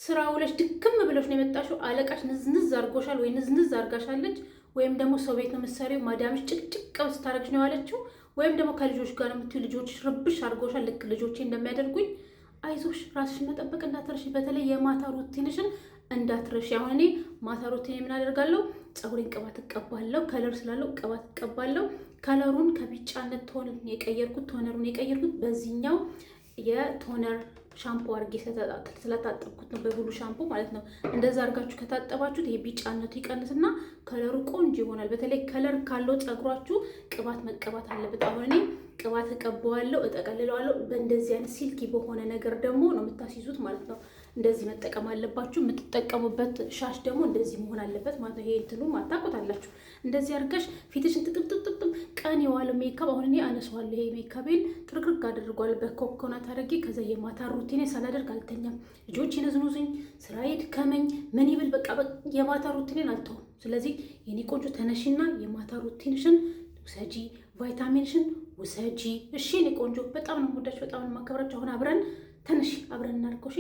ስራ ውለሽ ድክም ብለሽ ነው የመጣሽው። አለቃሽ ንዝንዝ አርጎሻል ወይ ንዝንዝ አርጋሻለች፣ ወይም ደግሞ ሰው ቤት ነው የምትሰሪው፣ ማዳምሽ ጭቅጭቅ ስታረግሽ ነው ያለችው፣ ወይም ደግሞ ከልጆች ጋር ነው የምትይው፣ ልጆችሽ ርብሽ አርጎሻል፣ ልክ ልጆቼ እንደሚያደርጉኝ። አይዞሽ፣ ራስሽን መጠበቅ እንዳትረሺ፣ በተለይ የማታ ሩቲንሽን እንዳትረሺ። አሁን እኔ ማታ ሩቲን ምን አደርጋለሁ? ፀጉሬን ቅባት እቀባለሁ፣ ከለር ስላለው ቅባት እቀባለሁ። ከለሩን ከቢጫነት ቶነሩን የቀየርኩት በዚህኛው የቶነር ሻምፖ አድርጌ ስለታጠብኩት ነው፣ በብሉ ሻምፖ ማለት ነው። እንደዛ አድርጋችሁ ከታጠባችሁት ይሄ ቢጫነቱ ይቀንስና ከለሩ ቆንጆ ይሆናል። በተለይ ከለር ካለው ፀጉራችሁ ቅባት መቀባት አለበት። አሁን እኔ ቅባት እቀባዋለሁ፣ እጠቀልለዋለሁ። በእንደዚህ አይነት ሲልኪ በሆነ ነገር ደግሞ ነው የምታስይዙት ማለት ነው። እንደዚህ መጠቀም አለባችሁ። የምትጠቀሙበት ሻሽ ደግሞ እንደዚህ መሆን አለበት ማለት ነው። ይሄ እንትኑ ማታቆታላችሁ። እንደዚህ አድርገሽ ፊትሽን ጥጥጥጥጥም ቀን የዋለው ሜካፕ አሁን እኔ አነሳዋለሁ። ይሄ ሜካፔን ጥርቅርቅ አድርጓል በኮኮናት አድርጌ። ከዛ የማታ ሩቲኔ ሳላደርግ አልተኛም። ልጆች ይነዝኑዝኝ፣ ስራ ይድከመኝ፣ ምን ይብል በቃ የማታ ሩቲኔን አልተውም። ስለዚህ የኔ ቆንጆ ተነሽና የማታ ሩቲንሽን ውሰጂ፣ ቫይታሚንሽን ውሰጂ። እሺ የኔ ቆንጆ በጣም ነው የምወዳችሁ፣ በጣም ነው የማከብራችሁ። አሁን አብረን ተነሽ፣ አብረን እናድርገው። እሺ